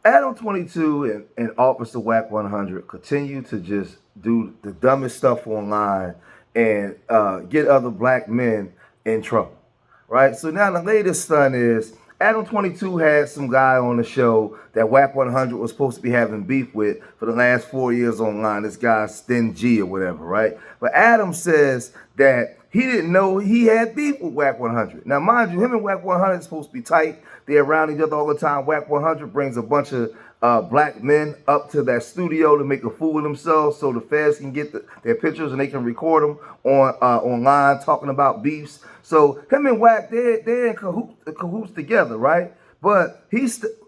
Adam 22 and Officer Wack 100 continue to just do the dumbest stuff online and get other black men in trouble, right? So now the latest stunt is Adam 22 had some guy on the show that Wack 100 was supposed to be having beef with for the last 4 years online. This guy Sten G or whatever, right? But Adam says that he didn't know he had beef with Wack 100. Now, mind you, him and Wack 100 is supposed to be tight. They're around each other all the time. Wack 100 brings a bunch of black men up to that studio to make a fool of themselves so the feds can get their pictures and they can record them on online talking about beefs. So him and Wack, they're in cahoots together, right? But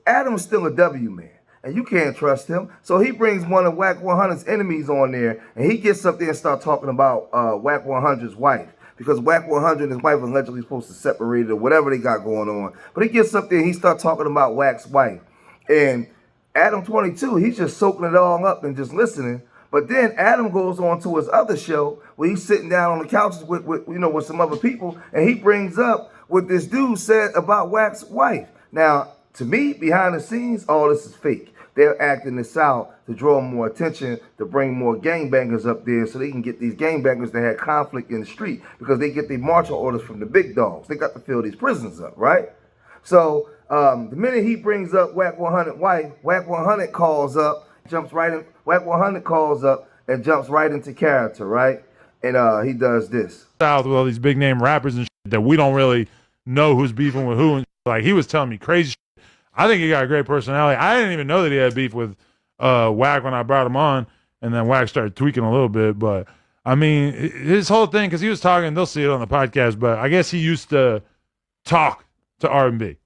Adam's still a W man. And you can't trust him. So he brings one of Wack 100's enemies on there, and he gets up there and start talking about Wack 100's wife. Because Wack 100 and his wife allegedly supposed to separate or whatever they got going on. But he gets up there and he starts talking about Wack's wife. And Adam 22, he's just soaking it all up and just listening. But then Adam goes on to his other show where he's sitting down on the couches with some other people, and he brings up what this dude said about Wack's wife. Now, to me, behind the scenes, all this is fake. They're acting this out to draw more attention, to bring more gangbangers up there so they can get these gangbangers that had conflict in the street because they get their marching orders from the big dogs. They got to fill these prisons up, right? So the minute he brings up Wack 100 wife, Wack 100 calls up, jumps right in. Wack 100 calls up and jumps right into character, right? And he does this. South with all these big name rappers and shit that we don't really know who's beefing with who. And like he was telling me crazy shit. I think he got a great personality. I didn't even know that he had beef with Wack when I brought him on, and then Wack started tweaking a little bit. But I mean, his whole thing, because he was talking, they'll see it on the podcast, but I guess he used to talk to R&B.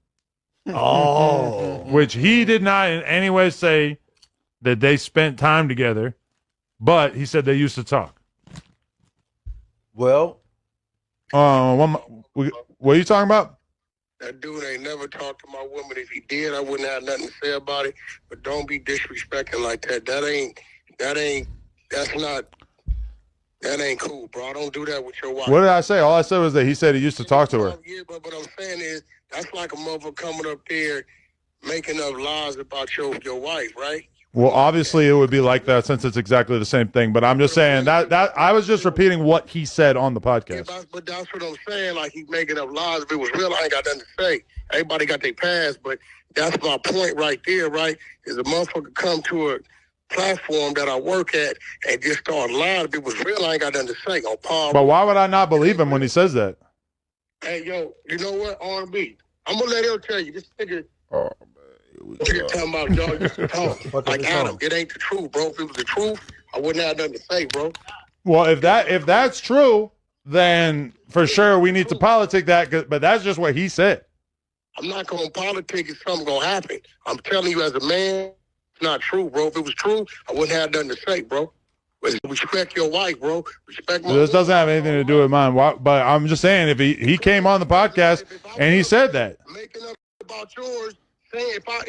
Oh. Which he did not in any way say that they spent time together, but he said they used to talk. Well, what are you talking about? That dude ain't never talked to my woman. If he did, I wouldn't have nothing to say about it. But don't be disrespecting like that. That ain't cool, bro. Don't do that with your wife. What did I say? All I said was that he said he used to talk to her. Yeah, but what I'm saying is, that's like a motherfucker coming up there making up lies about your wife, right? Well, obviously it would be like that since it's exactly the same thing. But I'm just saying that I was just repeating what he said on the podcast. Yeah, but that's what I'm saying. Like he's making up lies. If it was real, I ain't got nothing to say. Everybody got their past, but that's my point right there, right? Is a motherfucker come to a platform that I work at and just start lying. If it was real, I ain't got nothing to say. But why would I not believe him when he says that? Hey, yo, you know what? R&B. I'm gonna let him tell you. This nigga. Oh. You're talking about y'all used to talk like Adam. It ain't the truth, bro. If it was the truth, I wouldn't have nothing to say, bro. Well, if that's true, then for sure we need to politic that. But that's just what he said. I'm not gonna politic if something gonna happen. I'm telling you, as a man, it's not true, bro. If it was true, I wouldn't have nothing to say, bro. Respect your wife, bro. Respect my. This doesn't have anything to do with mine. But I'm just saying, if he came on the podcast and he said that. Making up about yours.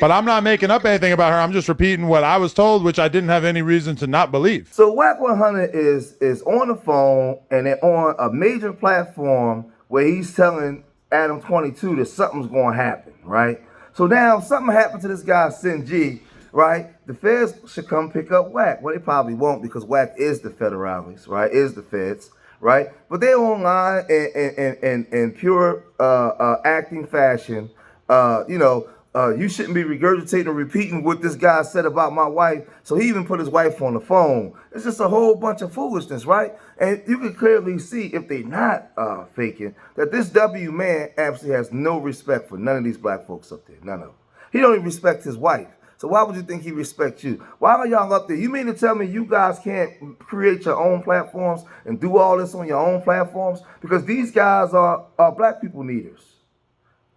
But I'm not making up anything about her. I'm just repeating what I was told, which I didn't have any reason to not believe. So Wack 100 is on the phone and they're on a major platform where he's telling Adam 22 that something's going to happen, right? So now something happened to this guy, Sin G, right? The feds should come pick up Wack. Well, they probably won't because Wack is the federales, right? Is the feds, right? But they're online in pure acting fashion, you shouldn't be regurgitating or repeating what this guy said about my wife. So he even put his wife on the phone. It's just a whole bunch of foolishness, right? And you can clearly see, if they're not faking, that this W man absolutely has no respect for none of these black folks up there. None of them. He don't even respect his wife. So why would you think he respects you? Why are y'all up there? You mean to tell me you guys can't create your own platforms and do all this on your own platforms? Because these guys are black people needers.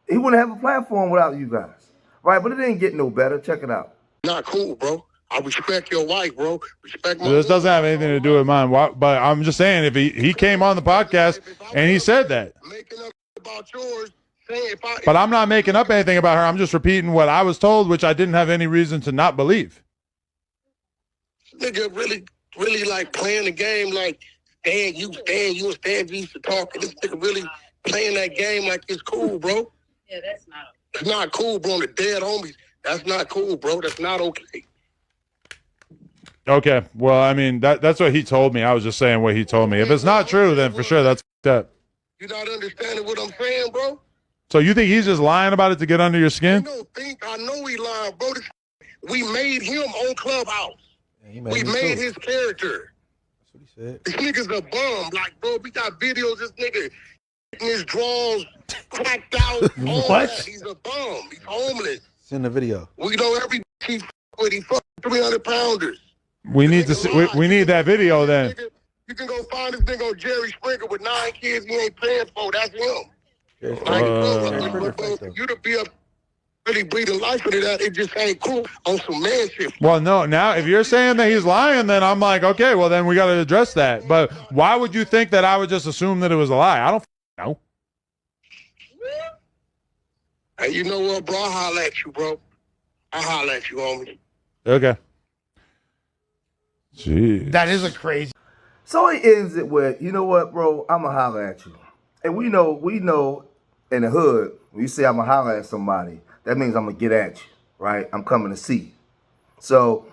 He wouldn't have a platform without you guys. Right, but it didn't get no better. Check it out. Not cool, bro. I respect your wife, bro. Respect my. This doesn't have anything to do with mine. But I'm just saying, if he came on the podcast and he said that. Making up about yours. But I'm not making up anything about her. I'm just repeating what I was told, which I didn't have any reason to not believe. Nigga really like playing the game like Stan used to talk. And this nigga really playing that game like it's cool, bro. Yeah, that's not. It's not cool, bro. The dead homies That's not cool, bro. That's not okay. Okay. Well, I mean, that's what he told me. I was just saying what he told me. If it's not true, then for sure that's that. You not understanding what I'm saying, bro? So you think he's just lying about it to get under your skin? I know he lying, bro. We made him on Clubhouse. Yeah, we made his character. That's what he said. This nigga's a bum. Like, bro, we got videos. This nigga getting his drawers cracked out. All What? that. He's a bum. He's homeless. It's in the video. We know every he with he fuck 300 pounders. We need to see, we need that video then. You can go find this nigga on Jerry Springer with 9 kids he ain't paying for. That's him. Like, bro, you to be up really breathing life into that, it just ain't cool on some man shit. Well, no, now if you're saying that he's lying, then I'm like, okay, well then we got to address that. But why would you think that I would just assume that it was a lie? I don't know. Hey, you know what, bro? I'll holler at you, bro. I'll holler at you, homie. Okay. Jeez. That is a crazy. So he ends it with, you know what, bro, I'ma holler at you. And we know in the hood, when you say I'ma holler at somebody, that means I'm gonna get at you, right? I'm coming to see you. So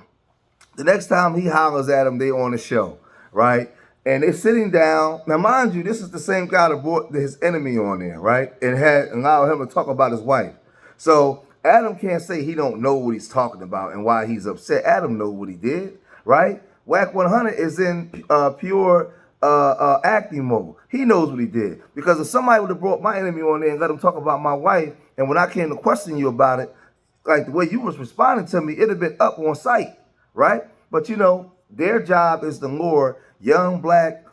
the next time he hollers at him, they on the show, right? And they're sitting down. Now, mind you, this is the same guy that brought his enemy on there, right? And had allowed him to talk about his wife. So Adam can't say he don't know what he's talking about and why he's upset. Adam knows what he did, right? Wack 100 is in pure acting mode. He knows what he did. Because if somebody would have brought my enemy on there and let him talk about my wife, and when I came to question you about it, like the way you was responding to me, it'd have been up on sight, right? But you know, their job is to lure young black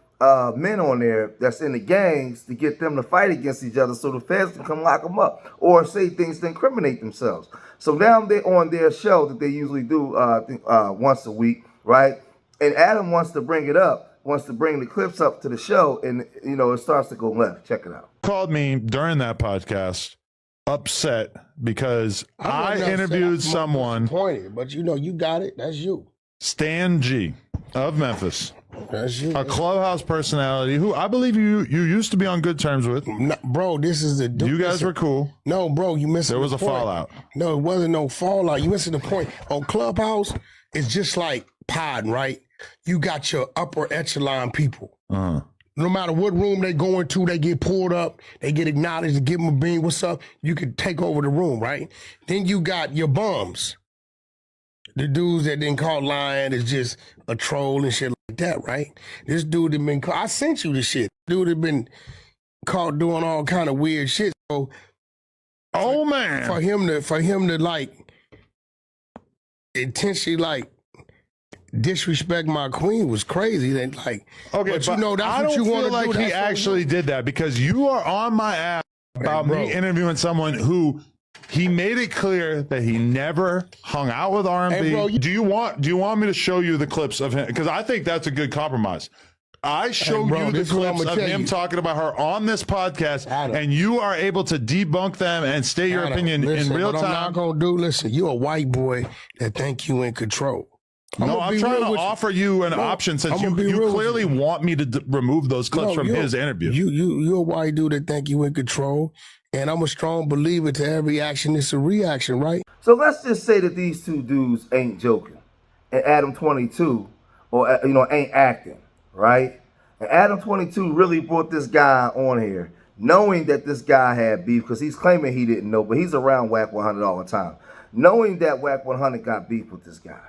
men on there that's in the gangs to get them to fight against each other so the feds can come lock them up or say things to incriminate themselves. So now they're on their show that they usually do once a week, right? And Adam wants to bring it up, wants to bring the clips up to the show, and you know, it starts to go left. Check it out. Called me during that podcast upset because I interviewed someone, disappointed, but you know, you got it. That's you. Stan G of Memphis, That's you. a Clubhouse personality who I believe you used to be on good terms with. No, bro, this is the You guys were cool. No, bro, you missing. There was the a point. fallout. No, it wasn't no fallout. You missing the point. On Clubhouse, it's just like Pod, right? You got your upper echelon people. Uh-huh. No matter what room they go into, they get pulled up, they get acknowledged, they give them a bean, what's up? You can take over the room, right? Then you got your bums. The dudes that didn't call lying is just a troll and shit like that, right? This dude had been caught, I sent you the shit. Dude had been caught doing all kind of weird shit. So Oh man. for him to like intentionally like disrespect my queen was crazy. And like, Okay, but you know, that's I what don't you feel want to like do. he That's what actually did that because you are on my ass about bro. me interviewing someone who he made it clear that he never hung out with R&B. Hey, bro, do you want me to show you the clips of him? Because I think that's a good compromise. I showed bro, you the this is what clips I'ma of tell him you. talking about her on this podcast, Adam. and you are able to debunk them and state your Adam, opinion listen, in real what I'm not time. gonna do. Listen, you a white boy that think you in control. No, I'm trying to offer you an No, option since I'ma be you real with clearly you. want me to remove those clips from his interview. You a white dude that think you in control, and I'm a strong believer to every action is a reaction, right? So let's just say that these two dudes ain't joking, and Adam 22, or you know, ain't acting, right? And Adam 22 really brought this guy on here, knowing that this guy had beef, because he's claiming he didn't know, but he's around Wack 100 all the time, knowing that Wack 100 got beef with this guy.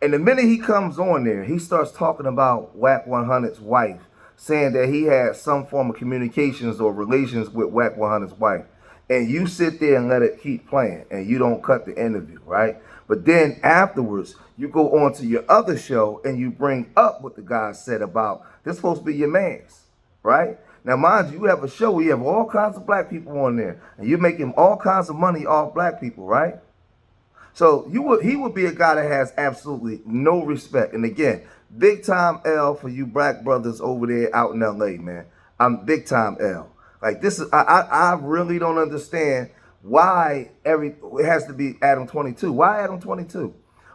And the minute he comes on there, he starts talking about Wack 100's wife, saying that he had some form of communications or relations with Wack 100's wife. And you sit there and let it keep playing, and you don't cut the interview, right? But then afterwards, you go on to your other show and you bring up what the guy said about this supposed to be your man's, right? Now, mind you, you have a show where you have all kinds of black people on there, and you're making all kinds of money off black people, right? So he would be a guy that has absolutely no respect. And again, big time L for you black brothers over there out in LA, man. I'm big time L. Like this is I really don't understand why it has to be Adam 22. Why Adam 22?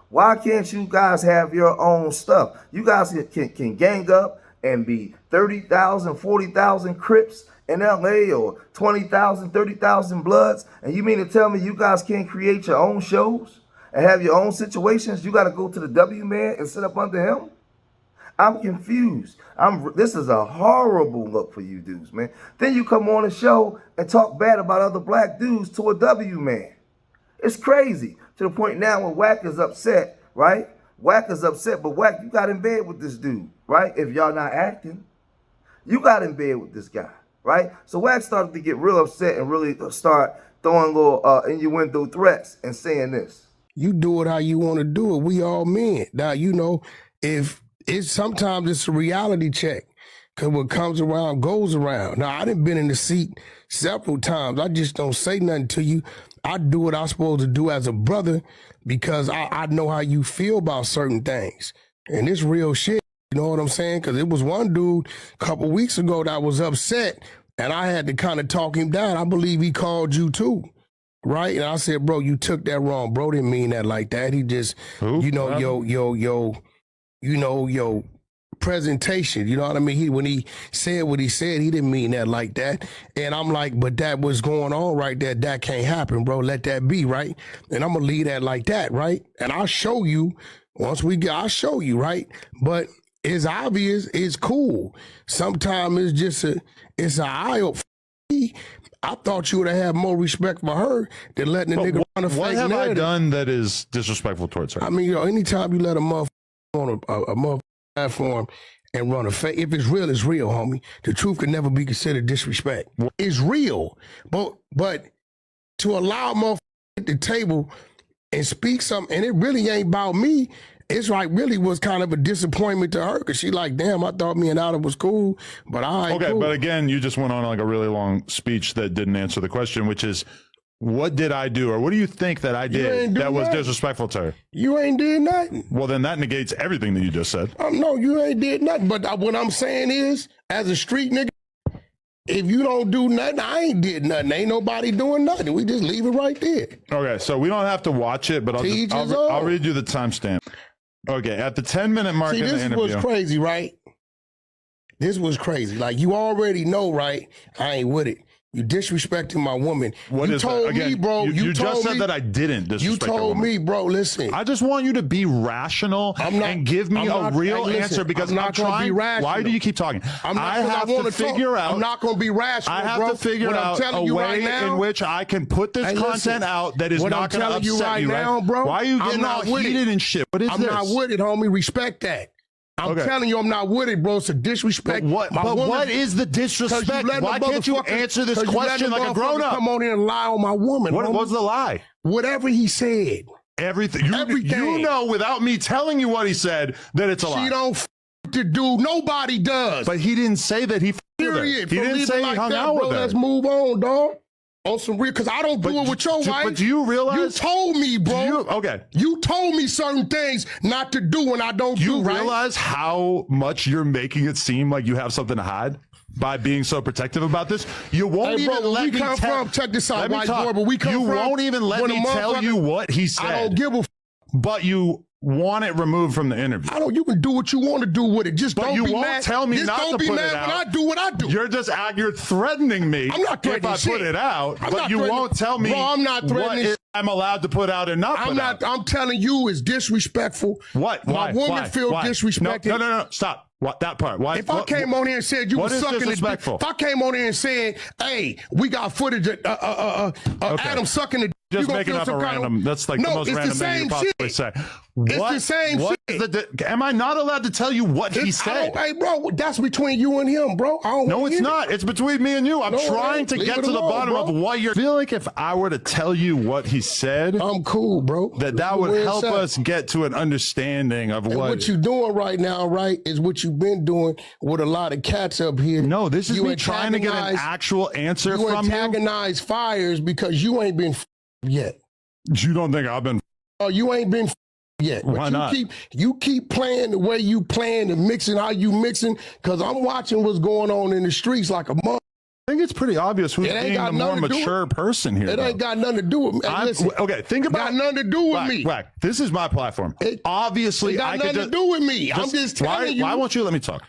Why can't you guys have your own stuff? You guys can gang up and be 30,000, 40,000 Crips in LA or 20,000, 30,000 Bloods, and you mean to tell me you guys can't create your own shows? and have your own situations, you got to go to the W man and sit up under him? I'm confused. This is a horrible look for you dudes, man. Then you come on the show and talk bad about other black dudes to a W man. It's crazy to the point now where Wack is upset, right? Wack is upset, but Wack, you got in bed with this dude, right? If y'all not acting, you got in bed with this guy, right? So Wack started to get real upset and really start throwing little innuendo threats and saying this. You do it how you want to do it. We all men. Now, you know, if it's sometimes it's a reality check. Because what comes around goes around. Now, I done been in the seat several times. I just don't say nothing to you. I do what I'm supposed to do as a brother because I know how you feel about certain things. And it's real shit. You know what I'm saying? Because it was one dude a couple weeks ago that was upset, and I had to kind of talk him down. I believe he called you too. Right? And I said, bro, you took that wrong. Bro didn't mean that like that. He just, you know, yo, presentation, you know what I mean? When he said what he said, he didn't mean that like that. And I'm like, but that was going on right there. That can't happen, bro. Let that be, right? And I'm gonna leave that like that, right? And I'll show you once we get. I'll show you, right? But it's obvious. It's cool. Sometimes it's just it's an eye opener. I thought you would have had more respect for her than letting the nigga run a fake What have narrative. I done that is disrespectful towards her? I mean, you know, anytime you let a motherfucker on a motherfucker platform and run a fake, if it's real, it's real, homie. The truth can never be considered disrespect. It's real, but to allow a motherfucker at the table and speak something, and it really ain't about me. It's like really was kind of a disappointment to her because she like, damn, I thought me and Adam was cool, but Okay, cool. but again, you just went on like a really long speech that didn't answer the question, which is, what did I do, or what do you think that I did that was disrespectful to her? You ain't did nothing. Well, then that negates everything that you just said. No, you ain't did nothing. But what I'm saying is, as a street nigga, if you don't do nothing, I ain't did nothing. Ain't nobody doing nothing. We just leave it right there. Okay, so we don't have to watch it, but I'll read you the timestamp. Okay, at the 10-minute mark in the interview. This was crazy, right? This was crazy. Like, you already know, right? I ain't with it. You disrespecting my woman. What you is told that? Again, me, bro. You told just said me, that I didn't disrespect You told me, bro, listen. I just want you to be rational and give me a real answer because I'm not trying. Why do you keep talking? I have to figure out. I'm not going to be rational, I have to figure out a way in which I can put this content out that is not going to upset you, right? Bro, why are you getting all heated and shit? What is this? I'm not with it, homie. Respect that. I'm telling you, I'm not with it, bro. It's a disrespect. But what is the disrespect? Why can't you answer this question like a grown-up? Come on in and lie on my woman. What was the lie? Whatever he said. Everything. You know, without me telling you what he said, that it's a lie. She don't to do. Nobody does. But he didn't say that he. Period. He didn't say he hung out with her. Let's move on, dog. On some real, because I don't do it with your wife. But do you realize? You told me, bro. You told me certain things not to do when I don't do, right? You realize how much you're making it seem like you have something to hide by being so protective about this? You won't even let me tell. Check this out, white boy, but we come you from. You won't even let me tell you what he said. I don't give a. But you want it removed from the interview. You can do what you want to do with it. Just don't be mad. But you won't tell me not to put it out. Don't be mad when I do what I do. You're threatening me. I'm not threatening if I put it out, but you won't tell me I'm not threatening what I'm allowed to put out and not put out. I'm telling you it's disrespectful. What? My woman feel disrespected. No. Stop. What, that part? Why? If I came on here and said you were sucking the dick, if I came on here and said, hey, we got footage of Adam sucking the dick, just making up a random. That's like the most random thing you possibly say. It's the same shit. Am I not allowed to tell you what he said? Hey, bro, that's between you and him, bro. No, it's not. It's between me and you. I'm trying to get to the bottom of what you're. I feel like if I were to tell you what he said, I'm cool, bro. That would help us get to an understanding of what you're doing right now, right, is what you've been doing with a lot of cats up here. No, this is me trying to get an actual answer from you. You antagonize fires because you ain't been yet. You don't think I've been? Oh, you ain't been yet. Why not? You keep playing the way you playing and mixing how you mixing because I'm watching what's going on in the streets like a mother. I think it's pretty obvious who's being the more mature person here. It ain't got nothing to do with me. Okay, think about it. Got nothing to do with me. Wack, this is my platform. Obviously, it got nothing to do with me. I'm just telling you. Why won't you let me talk?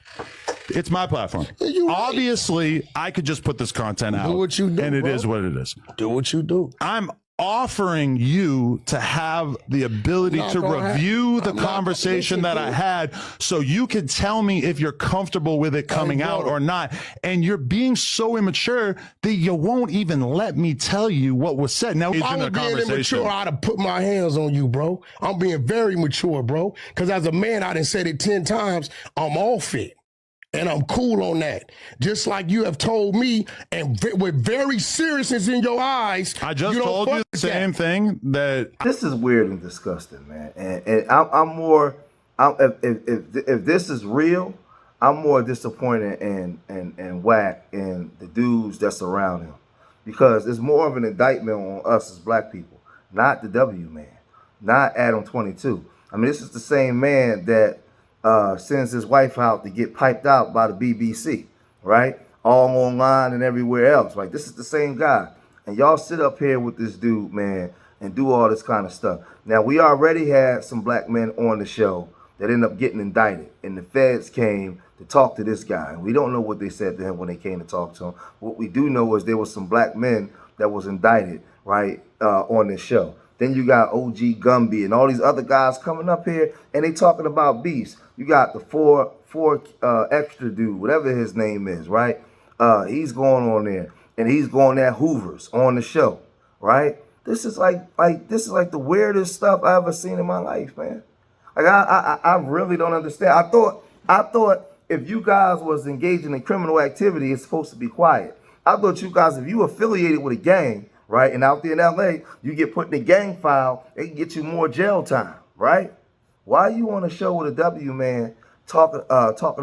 It's my platform. Obviously, I could just put this content out. Do what you do, and it is what it is. Do what you do. I'm offering you to have the ability to review the conversation that I had so you could tell me if you're comfortable with it coming out or not. And you're being so immature that you won't even let me tell you what was said. Now, if I was being immature, I'd have put my hands on you, bro. I'm being very mature, bro. Because as a man, I done said it 10 times, I'm off it. And I'm cool on that. Just like you have told me, and with very seriousness in your eyes. I just told you the same thing. That this is weird and disgusting, man. And I'm more. If this is real, I'm more disappointed in Wack and the dudes that surround him, because it's more of an indictment on us as black people, not the W man, not Adam 22. I mean, this is the same man that sends his wife out to get piped out by the BBC, right? All online and everywhere else. Like, this is the same guy. And y'all sit up here with this dude, man, and do all this kind of stuff. Now, we already had some black men on the show that ended up getting indicted. And the feds came to talk to this guy. And we don't know what they said to him when they came to talk to him. What we do know is there was some black men that was indicted, right, on this show. Then you got OG Gumby and all these other guys coming up here, and they talking about beefs. You got the four extra dude, whatever his name is, right? He's going on there, and he's going at Hoover's on the show, right? This is like the weirdest stuff I ever seen in my life, man. Like I really don't understand. I thought if you guys was engaging in criminal activity, it's supposed to be quiet. I thought you guys, if you affiliated with a gang, right, and out there in LA, you get put in a gang file, they can get you more jail time, right? Why you on a show with a W man talking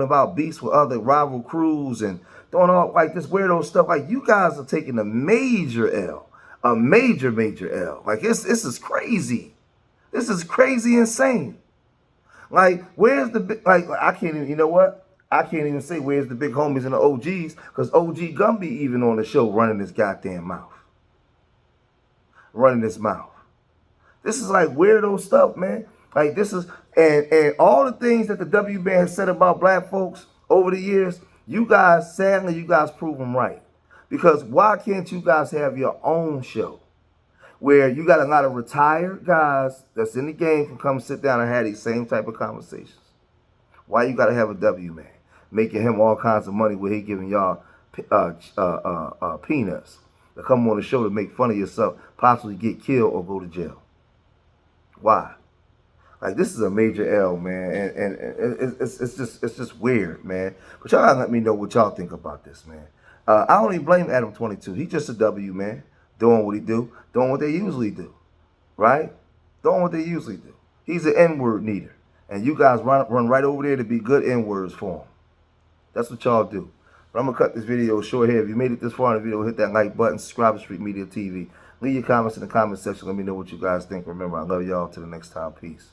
about beefs with other rival crews and doing all like this weirdo stuff? Like, you guys are taking a major L, a major L. Like, this is crazy. This is crazy insane. Like, where's the big, like, I can't even, you know what? I can't even say where's the big homies and the OGs, because OG Gumby even on the show running his goddamn mouth. Running his mouth. This is like weirdo stuff, man. Like, this is, and all the things that the W band has said about black folks over the years, you guys, sadly, you guys prove them right. Because why can't you guys have your own show where you got a lot of retired guys that's in the game can come sit down and have these same type of conversations? Why you got to have a W man making him all kinds of money where he giving y'all peanuts to come on the show to make fun of yourself, possibly get killed or go to jail? Why? Like, this is a major L, man, and it's just weird, man. But y'all gotta let me know what y'all think about this, man. I don't even blame Adam 22. He's just a W, man, doing what he do, doing what they usually do, right? Doing what they usually do. He's an N-word needer, and you guys run right over there to be good N-words for him. That's what y'all do. But I'm gonna cut this video short here. If you made it this far in the video, hit that like button, subscribe to Street Media TV. Leave your comments in the comment section. Let me know what you guys think. Remember, I love y'all. Till the next time. Peace.